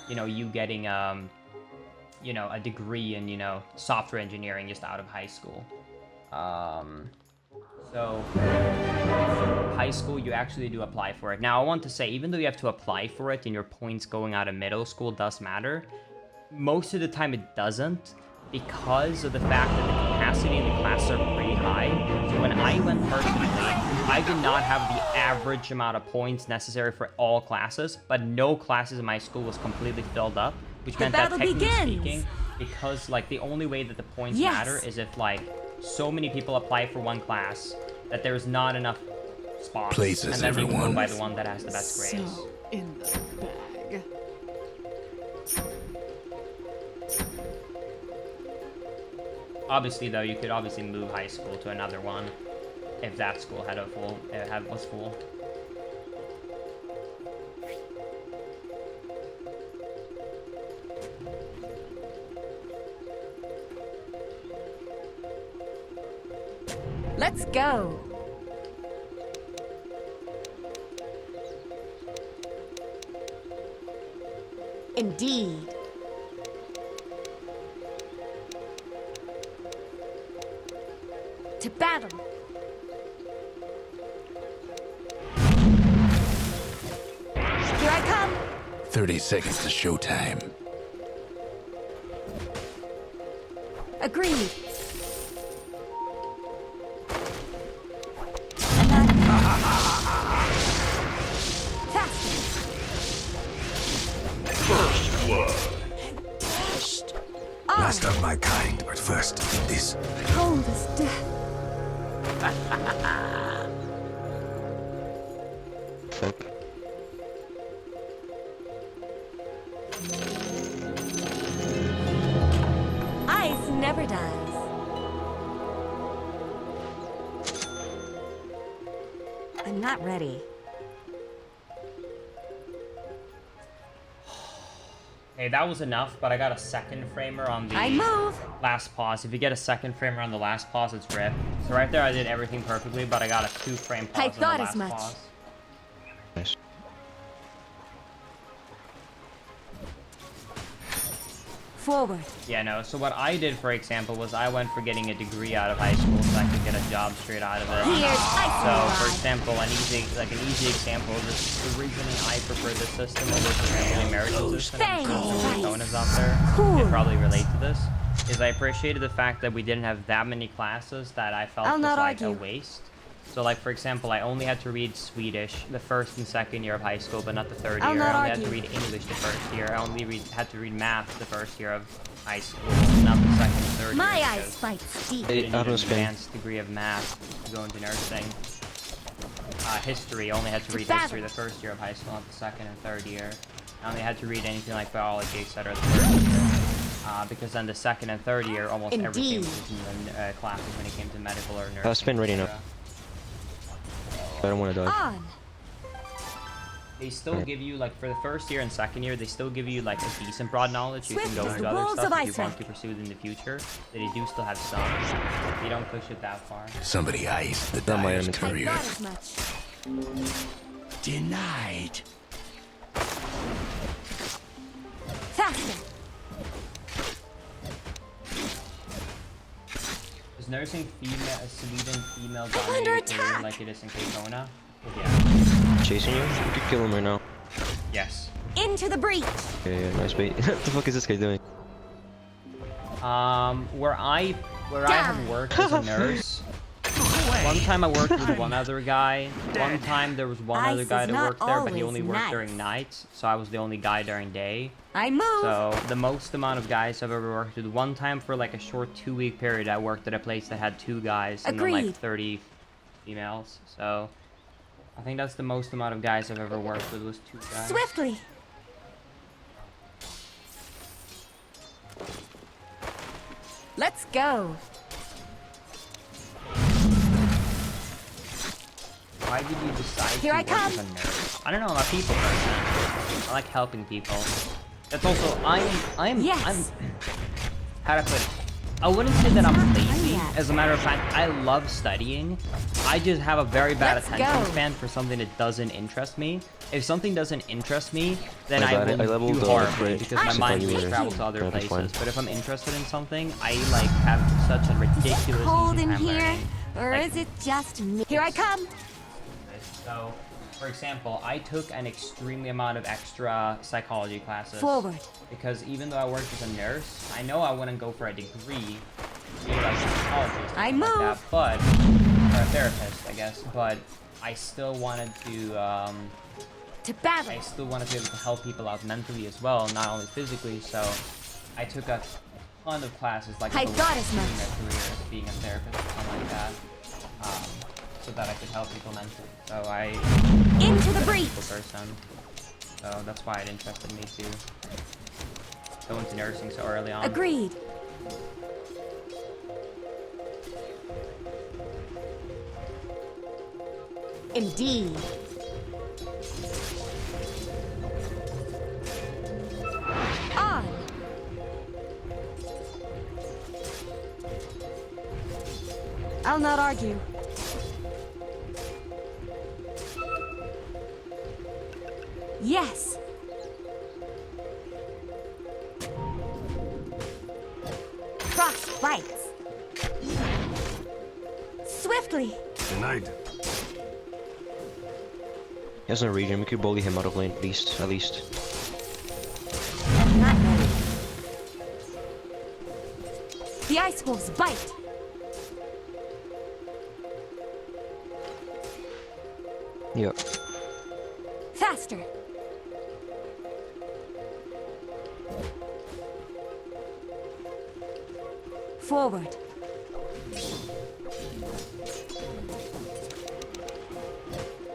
you know, you getting you know, a degree in, you know, software engineering just out of high school. So high school, you actually do apply for it. Now, I want to say, even though you have to apply for it and your points going out of middle school does matter, most of the time it doesn't, because of the fact that the capacity in the class are pretty high. So when I went personally, I did not have the average amount of points necessary for all classes, but no classes in my school was completely filled up, which meant that technically speaking, because like the only way that the points matter is if like so many people apply for one class that there's not enough spots, Places, and then you everyone. go by the one that has the best grades. So in the bag. Obviously, though, you could obviously move high school to another one if that school had a full was full. Let's go. Indeed. To battle. Here I come. 30 seconds to showtime. Agreed. First blood. On. Last of my kind, but first, this. Cold as death. Fuck. Ice never dies. I'm not ready. Hey, that was enough, but I got a second framer on the I move. last pause. If you get a second framer on the last pause, it's rip. So right there, I did everything perfectly, but I got a 2-frame pause I on the thought last as much. pause. Nice. Forward. Yeah, no. So what I did, for example, was I went for getting a degree out of high school so I could get a job straight out of it. Here's ice. So, for example, an easy example, the reasoning I prefer this system over, for example, the American system, and some bonus out there can probably relate to this, is I appreciated the fact that we didn't have that many classes that I felt I'll was not like a argue. waste. So, like, for example, I only had to read Swedish the first and second year of high school, but not the third I'll year. not I only had to argue. read English the first year. I only had to read math the first year of high school, not the second and third My year. eyes because fight deep. I didn't need an Auto spin. advanced degree of math to go into nursing. History, I only had to read battle. history the first year of high school, not the second and third year. I only had to read anything like biology, etc. the first year. Because then the second and third year, almost everything Indeed. was in the classes when it came to medical or nursing. I'll spin ready now. etc. I don't want to die. On. They still give you, like, for the first year and second year, they still give you, like, a decent broad knowledge. You can Swift go as into the other wolves stuff of if you ice want rank. to pursue it in the future. They do still have some. They don't push it that far. Somebody iced the Not my Dyer's enemy. I courier. thought as much. Denied. Faster. Is nursing Sweden female under dominated career attack. like it is in Kona? Yeah. Chasing you? You could kill him right now. Yes. Into the breach. Okay, yeah, nice bait. What the fuck is this guy doing? Where I have worked as a nurse, one time I worked with one other guy. One time there was one other Ice guy is that not worked there, but he always only worked nice. during nights, so I was the only guy during day. I move. So the most amount of guys I've ever worked with, one time for like a short 2-week period, I worked at a place that had 2 guys and then like Agreed. 30 females. So I think that's the most amount of guys I've ever worked with was 2 guys. Swiftly. Let's go. Why did you decide Here to I work come. as a nurse? I don't know, I'm a people person. I like helping people. That's also, I'm Yes. how to put it? I wouldn't say that I'm lazy. As a matter of fact, I love studying. I just have a very bad Let's attention go. span for something that doesn't interest me. If something doesn't interest me, then I I got it. I will leveled do the horribly upgrade. because my I'm mind with will you. travel to other Yeah, that's places. fine. But if I'm interested in something, I like have such a ridiculous Cold easy in time here, learning. or Like, is it just me? Here I come. So, for example, I took an extremely amount of extra psychology classes. Forward. Because even though I worked as a nurse, I know I wouldn't go for a degree, be like a psychologist or I something like that, move. but, or a therapist, I guess, but I still wanted to, To battle. I still wanted to be able to help people out mentally as well, not only physically, so I took a ton of classes, like I as a got way as of much. doing a career as being a therapist or something like that, so that I could help people mentally. So I Into the I'm a breach. people person, so that's why it interested me to go into nursing so early on. Agreed. Indeed. On. I'll not argue. Yes. Frost bites. Swiftly. Denied. He has no regen. We could bully him out of lane, at least. Not ready. The ice wolves bite. Yep. Faster. Forward.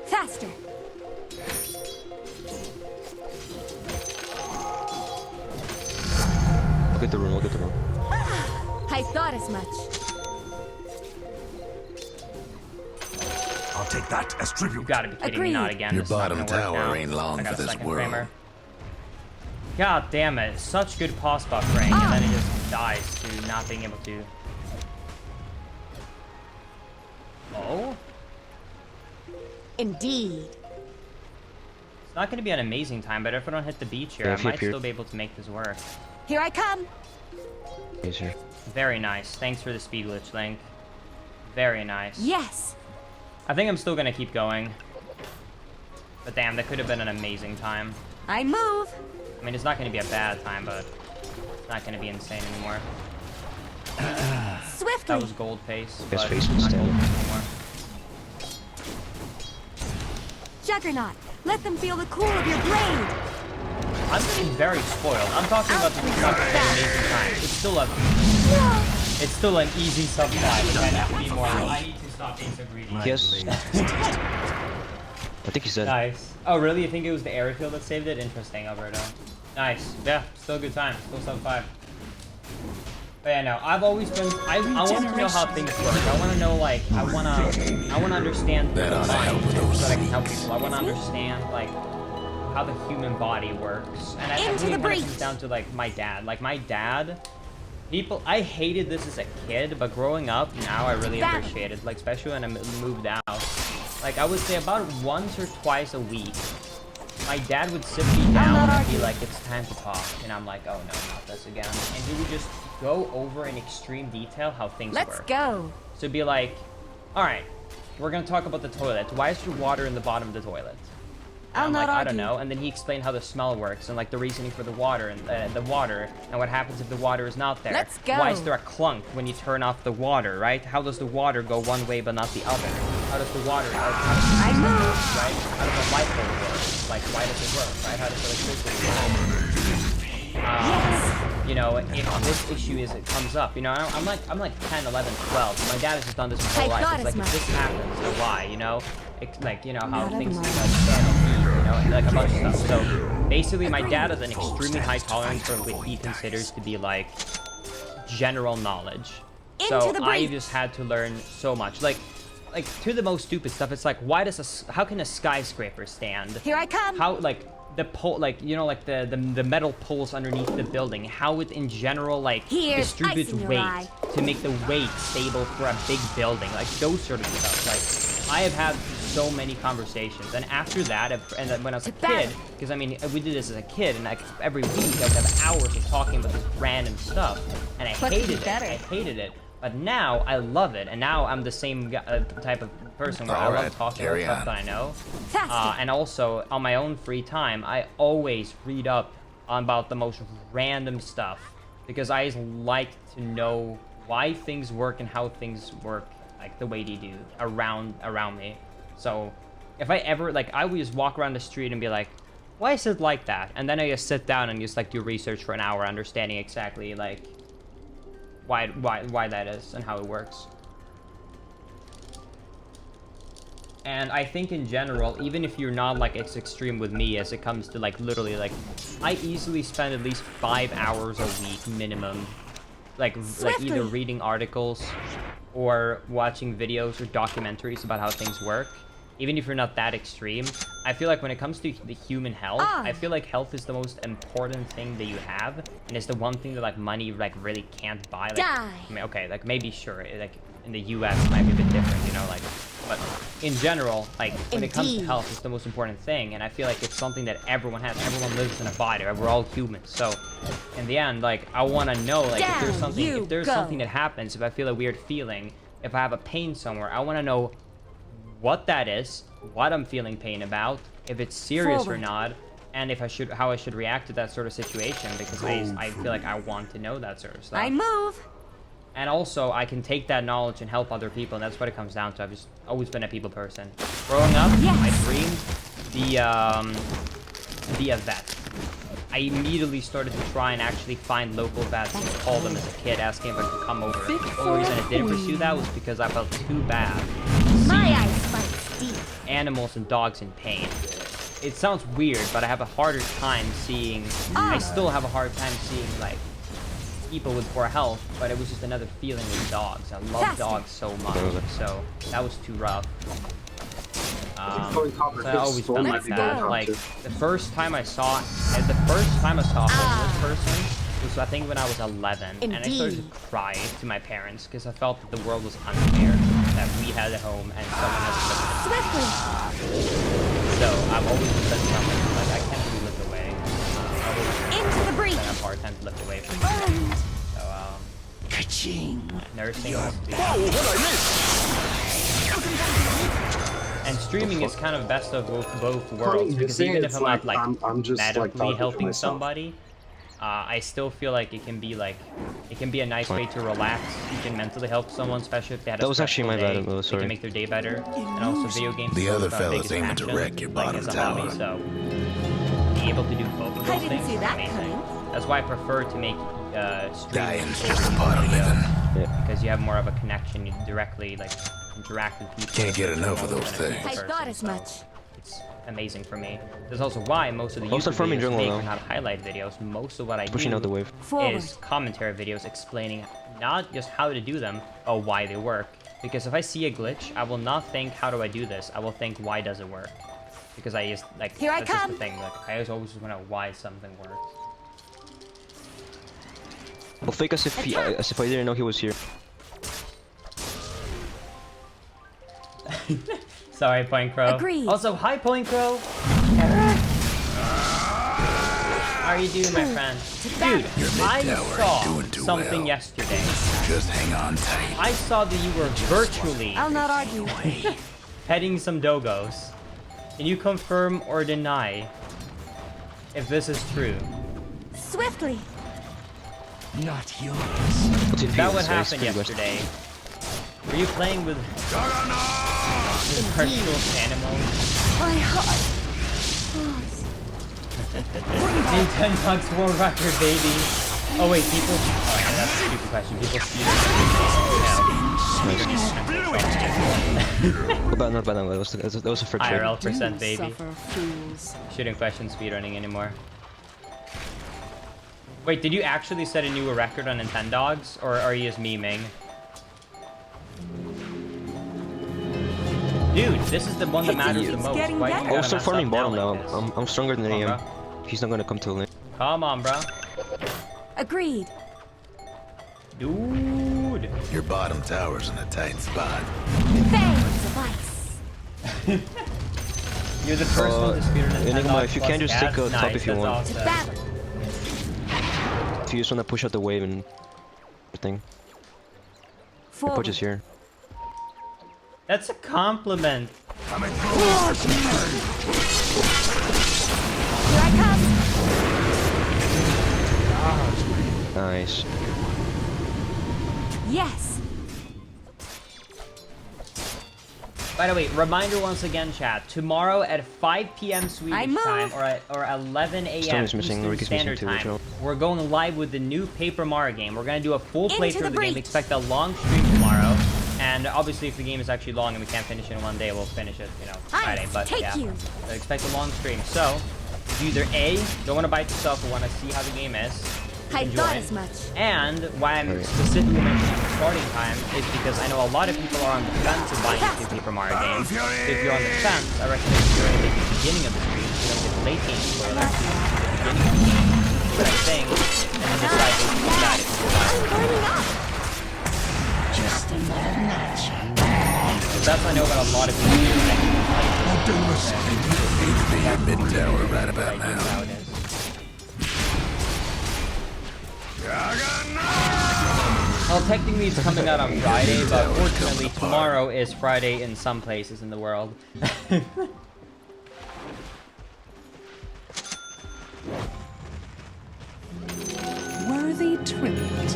Faster. I'll get the rune. I thought as much. I'll take that as You tribute. gotta be kidding me, not Agreed. again. Your This is not bottom gonna work tower now. ain't long I got for a this second world. framer. God damn it, such good pause buffering, and then it just dies to not being able to. Oh? Indeed. It's not gonna be an amazing time, but if I don't hit the beach here, Yeah, I if you might appear- still be able to make this work. Here I come. Easier. Very nice. Thanks for the speed glitch, Link. Very nice. Yes. I think I'm still gonna keep going. But damn, that could have been an amazing time. I move. I mean, it's not gonna be a bad time, but it's not gonna be insane anymore. Swiftly. That was gold pace, Guess but face it's not instead. gold pace anymore. Juggernaut. Let them feel the cool of your blade. I'm getting very spoiled. I'm talking about this is not an amazing time. It's still an easy sub 5, but I need to be more. I need to stop being so greedy. Yes. I think he's dead. Nice. Oh, really? You think it was the air field that saved it? Interesting, Alberto. Nice. Yeah, still a good time. Still sub 5. But yeah, no, I've always been. I want to know how things work. I want to know, like, I want to understand That ought to help with so those that I can help people. I want to Excuse me? understand, like, how the human body works. And I Into really the when it comes breach. down to, like, my dad. Like, my dad. I hated this as a kid, but growing up, now I really Battle. appreciate it. Like, especially when I moved out. Like, I would say about once or twice a week, my dad would sit me down not and be argue. like, it's time to talk. And I'm like, oh no, not this again. And he would just go over in extreme detail how things Let's work. go. So it'd be like, all right, we're going to talk about the toilet. Why is there water in the bottom of the toilet? And I'll I'm not like, I argue. don't know. And then he explained how the smell works and like the reasoning for the water and the water and what happens if the water is not there. Let's go. Why is there a clunk when you turn off the water, right? How does the water go one way but not the other? How does the water, I move. right? How does the light bulb work? Like, why does it work, right? How does electricity work? Yes. You know, if this issue it comes up, you know, I'm like 10, 11, 12. My dad has just done this his whole I life. thought It's like, as if this much. happens, then why, you know? It's like, you know, how Not things of like mine. stand on heat, you know, and like a bunch of stuff. So basically, my dad has an extremely high tolerance for what he considers to be like general knowledge. So Into the I breach. just had to learn so much. Like to the most stupid stuff. It's like, how can a skyscraper stand? Here I come. How, like, the pole, like, you know, like the metal poles underneath the building, how it in general like Here's distributes ice in your weight eye. to make the weight stable for a big building, like those sort of stuff. Like I have had so many conversations, and after that, and then when I was a kid, because I mean we did this as a kid, and like every week I would have hours of talking about this random stuff, and I What could hated be it. better? I hated it. But now I love it, and now I'm the same type of person where I All love right, talking about carry stuff on. that I know. Faster. And also, on my own free time, I always read up about the most random stuff, because I like to know why things work and how things work, like the way they do around me. So if I ever, like, I would just walk around the street and be like, why is it like that? And then I just sit down and just like do research for an hour, understanding exactly like why that is and how it works. And I think in general, even if you're not like as extreme with me as it comes to like literally like, I easily spend at least 5 hours a week minimum, like either reading articles or watching videos or documentaries about how things work. Even if you're not that extreme, I feel like when it comes to the human health, I feel like health is the most important thing that you have, and it's the one thing that like money like really can't buy. Like, Die. I mean, okay, like maybe sure, like in the U.S. it might be a bit different, you know, like, but in general, like when it comes to Indeed. health, it's the most important thing, and I feel like it's something that everyone has. Everyone lives in a body, right? We're all humans, so in the end, like I want to know, like if there's Down something, you if there's go. something that happens, if I feel a weird feeling, if I have a pain somewhere, I want to know what that is, what I'm feeling pain about, if it's serious or Forward. not, and if I should, how I should react to that sort of situation, because I feel like I want to know that sort of stuff. I move. And also, I can take that knowledge and help other people, and that's what it comes down to. I've just always been a people person. Growing up, Yes. I dreamed be a vet. I immediately started to try and actually find local vets and call them as a kid, asking if I could come over. Fit The only reason for I didn't a pursue that was because I felt too bad My eyes fight deep. animals and dogs in pain. It sounds weird, but I have a harder time seeing, I still have a hard time seeing, like, people with poor health, but it was just another feeling with dogs. I love Faster. dogs so much, so that was too rough. Going copper So I always felt like Let's that. go. Like, the first time I saw a homeless person was, I think, when I was 11, and I started to Indeed. cry to my parents because I felt that the world was unfair, that we had a home and someone else lived. Swiftly. So I've always said something like I can't really live away. I've Into the always breach. had a hard time to live away from Burned. so Ka-ching. nursing must be. Oh, what I missed? And streaming is kind of best of both worlds, You're because saying even if it's I'm not like I'm just like medically talking to helping myself. somebody, I still feel like it can be a nice way to relax. You can mentally help someone, especially if they had a That was actually stressful my day. bad, I'm They sorry. can make their day better. And also video games. The are other my fella's biggest aiming to passion, wreck your like, bottom as a hobby, tower. so being able to do both of those I didn't things see is that amazing. coming. That's why I prefer to make streams Dying's over just a YouTube part of video, living. because you have more of a connection. You directly like interact with people. Can't get enough of more those than a things. I person, thought as so much. It's amazing for me. That's also why most of the I'll start YouTube farming videos jungle make now. are not highlight videos. Most of what I Pushing do out the wave. Forward. is commentary videos explaining not just how to do them, or why they work. Because if I see a glitch, I will not think, how do I do this? I will think, why does it work? Because I just, like, Here I that's just come. the thing. Like, I always want to know why something works. I'll fake as if I didn't know he was here. Sorry, Point Crow. Agreed. Also, hi, Point Crow. How are you doing, my friend? Dude, Your I mid-tower saw ain't doing too something well. yesterday. Just hang on tight. I saw that you were virtually I'll not argue. petting some dogos. Can you confirm or deny if this is true? Swiftly. Not yours. What's Is it that what so it's happened pretty west. yesterday? Were you playing with virtual animals? My heart. Nintendo's world record, baby. Oh wait, people. Oh yeah, that's a stupid question. People speedrun. Not bad, not bad. That was a frick trade. IRL percent, baby. Suffer fools. Shouldn't question speedrunning anymore. Wait, did you actually set a new record on Nintendogs, or are you just memeing? Dude, this is the one that matters the It's most. getting Why do you better. gotta I'll start mess farming up now bottom now. like this? I'm stronger than Come on, I am. bro. He's not gonna come till lane. Come on, bro. Agreed. Dude. Your bottom tower's in a tight spot. Fangs of ice. You're the first one to speed run Enigma, if you can just take a top if you want. To battle. If you just wanna push out the wave and thing. Forward. Push is here. That's a compliment. Here I come. Nice. Yes. By the way, reminder once again, chat. Tomorrow at 5 p.m. Swedish move. time or 11 a.m. Stone is missing, Eastern Rick is Standard missing too, Time, Rachel. we're going live with the new Paper Mario game. We're gonna do a full Into playthrough the of the game. breach. Expect a long stream tomorrow. And obviously, if the game is actually long and we can't finish it in one day, we'll finish it, Friday. But take yeah, you. so expect a long stream. So, you either A, don't want to bite yourself or want to see how the game is. I enjoy thought it. as much. And why I'm specifically mentioning the starting time is because I know a lot of people are on the fence of buying a Paper Mario game. So if you're on the fence, I recommend you're at the beginning of the stream so you don't get late game spoilers. The beginning of the stream, see what I'm saying, and then decide if you got it. I'm burning up. Just another notch. Because that's what I know about a lot of people. Need to be your mid tower right about How now. it is. Well, technically it's coming out on Friday, but fortunately tomorrow is Friday in some places in the world. Worthy tribute.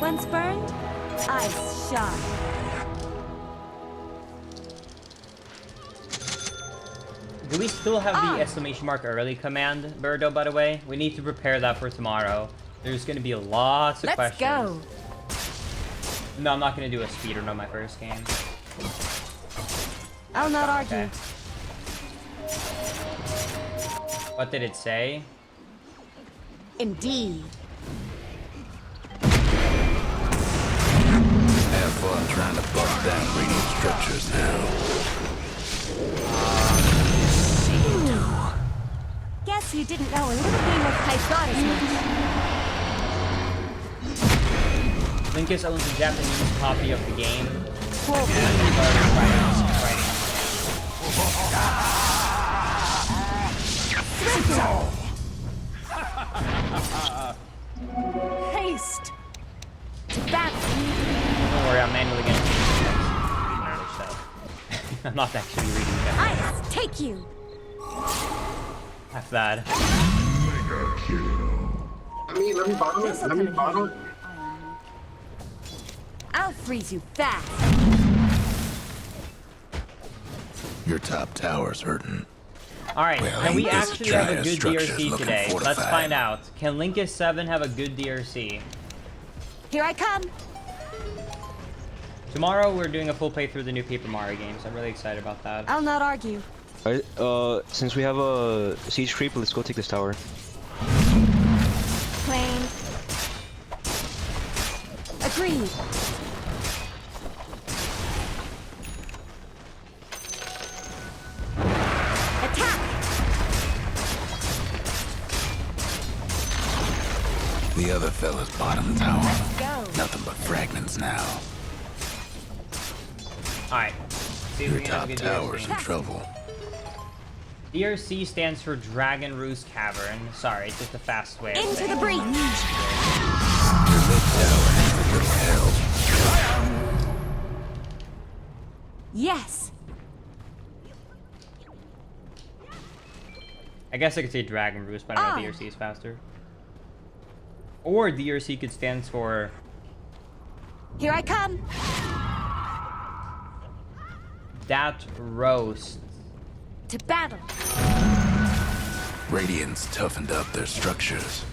Once burned, ice shine. Do we still have the exclamation mark early command, Birdo, by the way? We need to prepare that for tomorrow. There's going to be lots of Let's questions. go. No, I'm not going to do a speedrun on my first game. I'll not argue. Okay. What did it say? Indeed. Have fun trying to bust down radiant structures now. Guess you didn't know a little game of I thought as much. Linkus owns a Japanese copy of the game. Forward. He's already Haste. To battle. Don't worry, I'm manually getting so I'm not actually reading it. Ice, take you. F that. Let me bottle it. Let me bottle it. I'll freeze you fast. Your top tower's hurting. Alright, Well, can we ain't this actually have a giant good structure's DRC looking today? Let's fortified. find out. Can Linkus 7 have a good DRC? Here I come. Tomorrow we're doing a full playthrough of the new Paper Mario games. I'm really excited about that. I'll not argue. Alright, since we have a siege creep, let's go take this tower. Plain. Agreed. Attack. The other fella's bottom tower. Go. Nothing but fragments now. Alright. See if Your we can have top a good tower's in DRC. trouble. DRC stands for Dragon Roost Cavern. Sorry, it's just a fast way of Into saying the it. breach. Your mid tower needs a little help. Yes. I guess I could say Dragon Roost, but I know DRC is faster. Or DRC could stand for Here I come. That Roast. To battle. Radiant's toughened up their structures.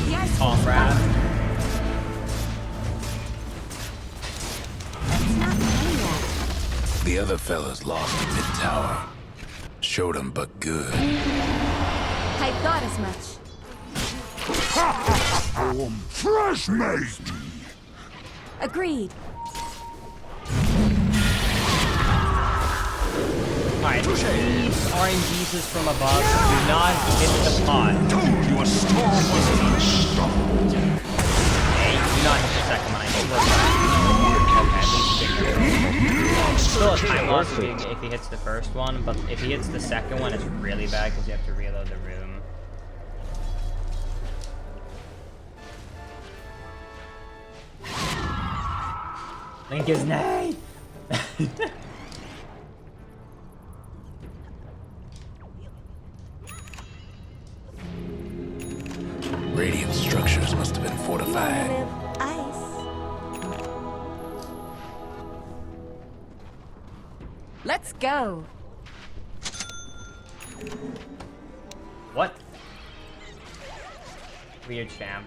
Yes. Comrade. It's not done yet. The other fella's lost a mid tower. Showed him but good. I thought as much. Fresh mate! Agreed. Alright, these RNGs is from above. Do not hit the pod. Told you a storm was unstoppable. Hey, do not hit the second one. I think we're fine. Okay, at least he didn't. Still a time loss if he hits the first one, but if he hits the second one, it's really bad because you have to reload the room. Link is nay. Radiant structures must have been fortified. Let's go. What? Weird champ.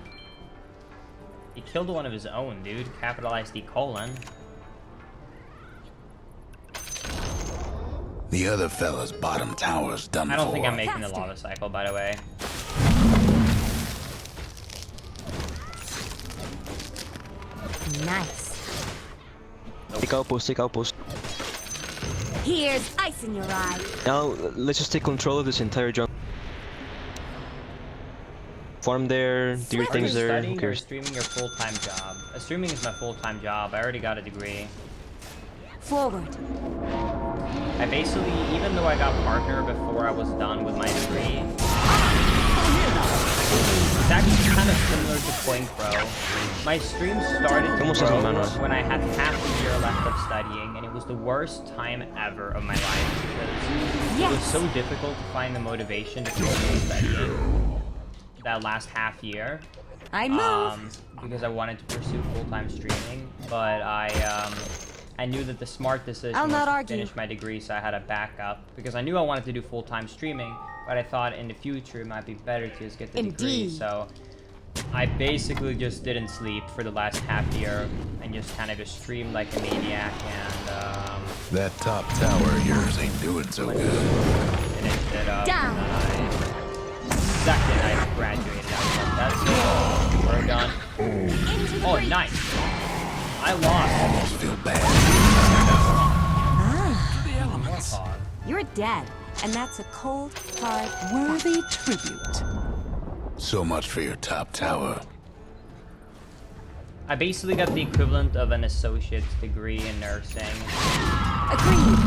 He killed one of his own, dude. Capitalized D colon. The other fella's bottom tower's done for. I don't think I'm making the lava cycle, by the way. Nice. Take outpost, take outpost. Here's ice in your eye. Now, let's just take control of this entire jungle. Farm there, do your things there, who Studying or cares? streaming your full-time job? Streaming is my full-time job. I already got a degree. Forward. I basically, even though I got partner before I was done with my degree, it's actually kind of similar to playing pro. My stream started to Almost has no grow mana. when I had half a year left of studying, and it was the worst time ever of my life because it was so difficult to find the motivation to continue studying that last half year. I move. Because I wanted to pursue full-time streaming, but I knew that the smart decision I'll was not to argue. finish my degree, so I had a backup. Because I knew I wanted to do full-time streaming, but I thought in the future it might be better to just get the degree. Indeed. So I basically just didn't sleep for the last half year and just kind of just streamed like a maniac and That top tower of yours ain't doing so good. finished it up. Down. And then second I graduated, I was like, that's it. We're done. Oh, nice. I lost. Almost feel bad. You're dead, and that's a cold, hard Worthy tribute. So much for your top tower. I basically got the equivalent of an associate's degree in nursing. Agreed.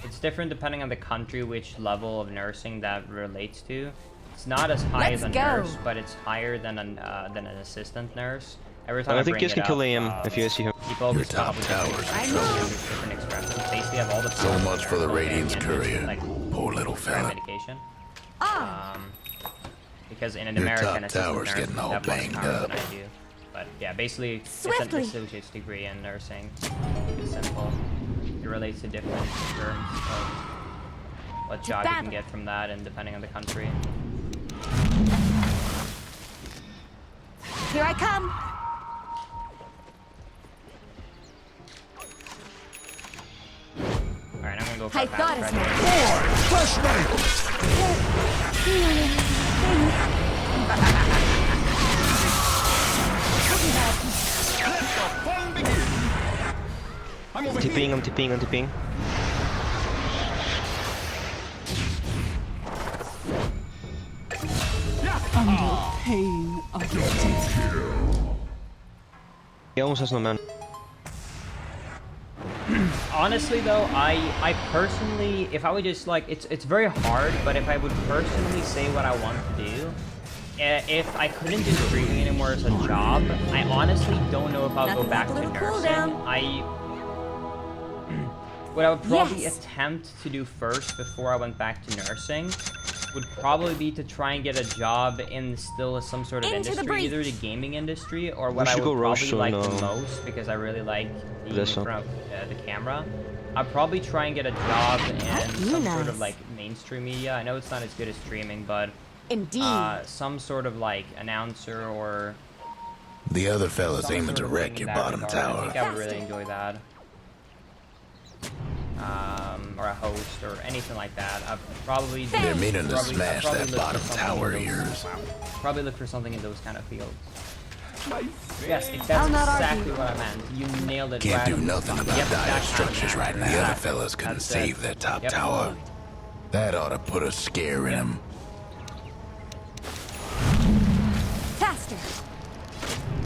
It's different depending on the country, which level of nursing that relates to. It's not as high as a Let's go. nurse, but it's higher than an assistant nurse. Every time I I think bring you guys it can up, kill AM if you guys see him. people always Your top come up with tower's different, in trouble. different expressions. Basically, have all the So powers much for the there, Radiant's and courier. like Poor little fella. medication. Ah. Because in an Your American top assistant tower's nurse getting would all have more banged powers up. than I do. But yeah, basically, it's Swiftly. an associate's degree in nursing. It's simple. It relates to different terms of what job you can battle. get from that, and depending on the country. Here I come. All right, I'm gonna go for I a thought fast as graduate. I'm tipping, I'm tipping, I'm tipping. Under pain of death. He almost has no mana. Honestly though, I personally, if I would just like, it's very hard, but if I would personally say what I want to do, if I couldn't do streaming anymore as a job, I honestly don't know if I'll go Nothing back like a to little cool nursing. down. What I would probably Yes. attempt to do first before I went back to nursing would probably be to try and get a job in still some sort of Into the industry, either breach. the gaming industry or what I should would go probably Roche, like no. the most, because I really like being in This one. front of the camera. I'd probably try and get a job in some sort of nice. like mainstream media. I know it's not as good as streaming, but Indeed. some sort of like announcer or The other fella's some aiming sort to of wreck thing in your that bottom regard. I tower. think I would really enjoy that. Or a host or anything like that. I'd probably They're meaning to probably- I'd smash probably that look for bottom something tower of in those- yours. Probably look for something in those kind of fields. Yes, that's I'll not exactly argue. what I meant. You nailed it. Can't right do on. nothing about Yep, dire that kind of structures right now. man. The other fellas couldn't That's it. save their top Yep. tower. That ought to put a scare in them. Faster.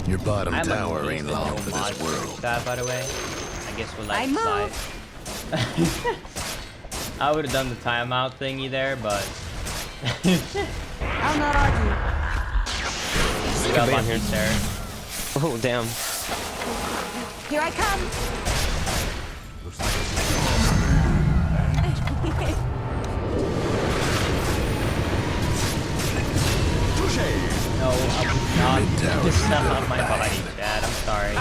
Your bottom I'm tower amazed ain't that long no for mod this world. switched that, by the way. I guess we'll let I it slide. move. I would have done the timeout thingy there, but I'll not argue. we got Bam lucky here. there. Oh, damn. Here I come. No, I would not just step on my body, Dad. I'm sorry.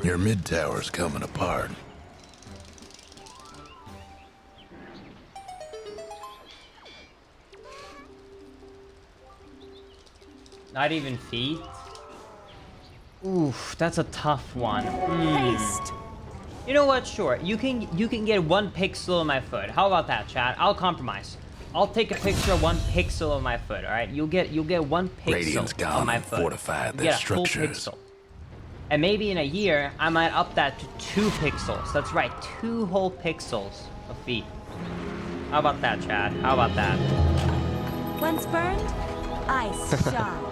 Your mid tower's coming apart. Not even feet. Oof, that's a tough one. Haste. You know what? Sure, you can get 1 pixel of my foot. How about that, chat? I'll compromise. I'll take a picture of 1 pixel of my foot. All right, you'll get 1 pixel Radiant's of gone my and foot. fortified You their get a full structures. pixel. And maybe in a year, I might up that to 2 pixels. That's right, 2 whole pixels of feet. How about that, Chad? How about that? Once burned, ice shot.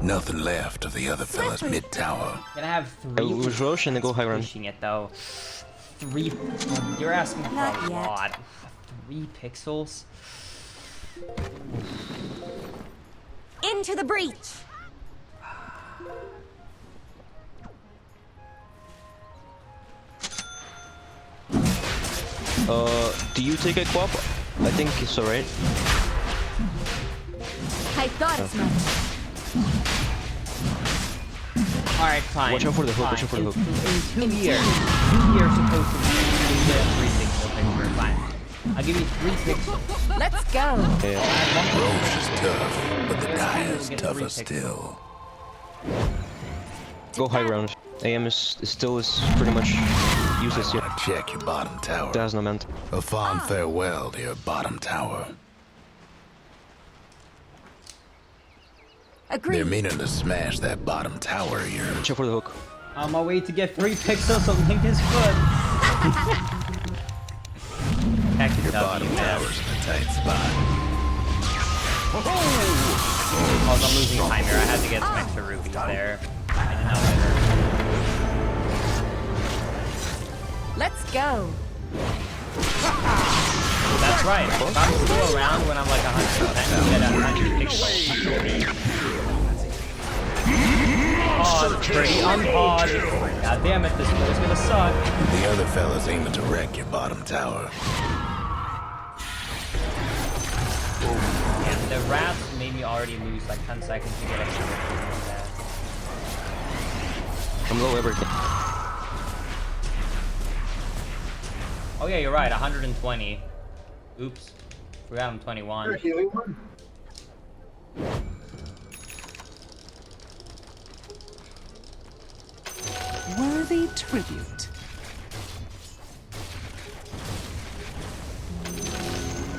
Nothing left of the other fella's Slippery. mid tower. Gonna have 3. With Roche and they go high ground. Pushing it though. 3. You're asking for Not a yet. lot. 3 pixels. Into the breach. Do you take a quap? I think it's alright. I thought as much. Alright, fine. Watch out for the hook, watch out for the hook. In 2 years. 2 years supposed to be you get a 3 pixel picture. Fine. I'll give you 3 pixels. Let's go. Yeah. Roche is tough, but the Dire's Get tougher 3 pixels. still. Go high ground. AM is still pretty much useless here. Wanna check your bottom tower. It has no ment. A fond farewell to your bottom tower. Agreed. They're meaning to smash that bottom tower of yours. Watch out for the hook. On my way to get 3 pixels of Lincoln's foot. Heck, Your it's bottom W, man. tower's in a tight spot. Oh, I'm losing time here. I had to get some extra rupees there. I did not better. Let's go. That's right. If I'm still around when I'm like 100%, you get 100 pixels. Oh, it's pretty unpod. God damn it, this is gonna suck. The other fella's aiming to wreck your bottom tower. And the rats made me already lose like 10 seconds to get extra rupees from that. I'm low everything. Oh yeah, you're right, 120. Oops. Forgot I'm 21. You're healing one. Worthy tribute.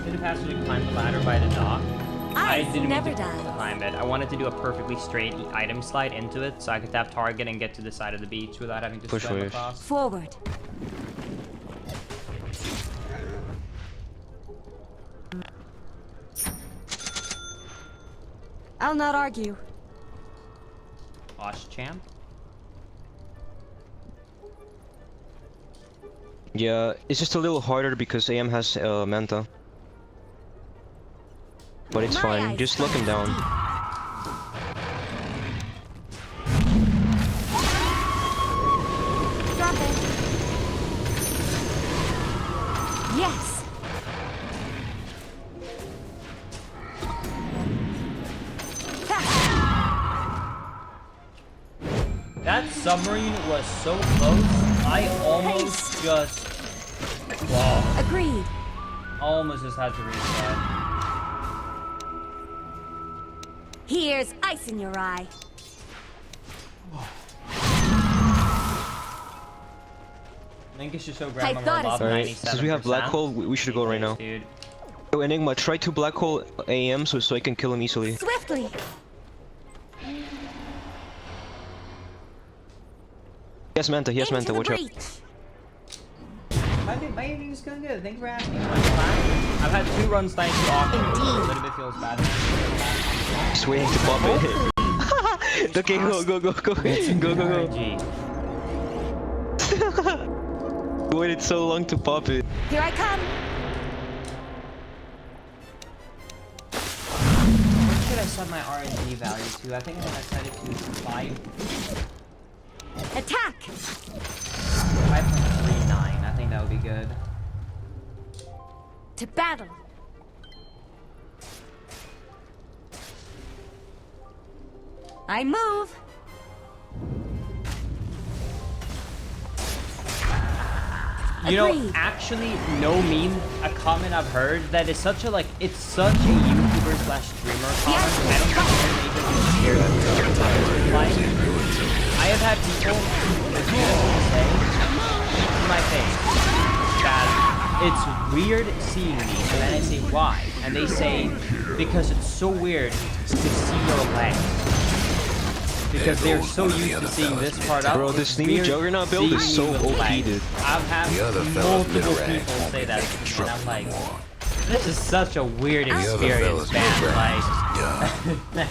Did a passenger climb the ladder by the dock? I Ice didn't never mean to dies. climb it. I wanted to do a perfectly straight item slide into it so I could tap target and get to the side of the beach without having to Push swim wave. across. Forward. I'll not argue. Osh champ. Yeah, it's just a little harder because AM has Manta. But it's My fine. eyes Just lock him down. Drop it. Yes. That submarine was so close. I almost just... Wow. Agreed. Almost just had to reset. Here's ice in your eye. Lincoln should show grandma more thought love. as much. Alright, since we have black hole, we should go right now. Dude. Yo, Enigma, try to black hole AM so I can kill him easily. Swiftly. Yes, Manta, watch out. My evening is going good. Thanks for asking. I've had 2 runs thanks to Aqua. A little bit feels bad. Just waiting to pop it. Okay, go. Waited so long to pop it. Here I come. What should I set my RNG value to? I think I'm gonna set it to 5. Attack. 5.39. I think that would be good. To battle. I move. You know, Agreed. actually, no meme, a comment I've heard that is such a, like, it's such a YouTuber slash streamer comment. I don't think there's anything here. Like, I have had people say to my face that it's weird seeing me, and then I say, why? And they say, because it's so weird to see your legs. Because they're so used to seeing this part up. Bro, this new Juggernaut build is so OP, dude. I've had multiple people say that, and I'm like, this is such a weird experience, man. Like,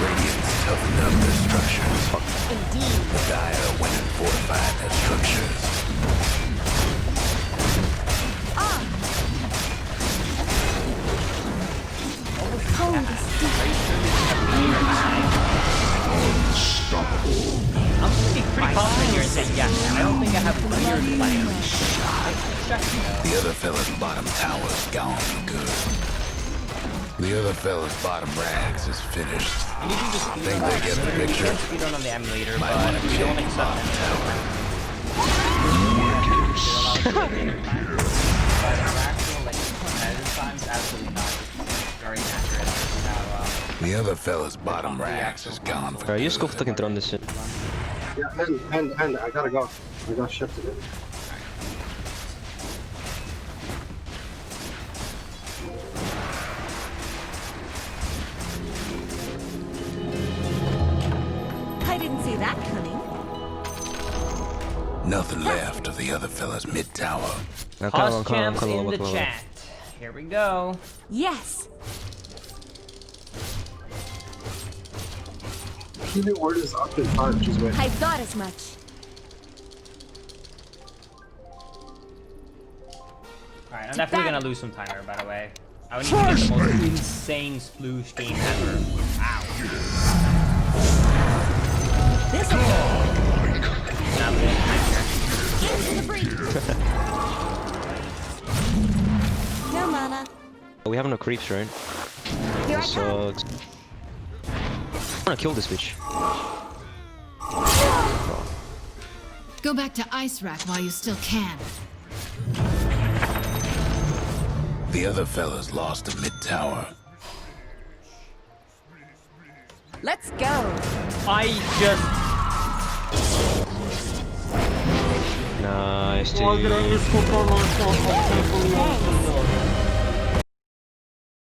Radiance toughened up their structures. Indeed. Dire went and fortified their structures. Hold this I'm pretty confident here and saying yes. I don't think I have weird plans. The other fella's bottom tower's gone for good. The other fella's bottom rags is finished. And you can just Think they get the picture? speed on the emulator, but we don't accept absolutely not. Very accurate. The other fella's bottom rags is gone for Alright, good. just go fucking run this shit. Yeah, and I gotta go. I got shift to do. I didn't see that coming. Nothing left of the other fella's mid tower. Pause champs in the chat. Here we go. Yes. Keep word is up in front. Just wait. I thought as much. Alright, I'm definitely gonna lose some timer, by the way. I would need to get the most insane sploosh game ever. Wow. This will Not the into the breach. No mana. We have no creeps, right? Here I come. Sucks. I wanna kill this bitch. Go back to Ice Rack while you still can. The other fella's lost a mid tower. Let's go. I just... Nice, dude. Thanks.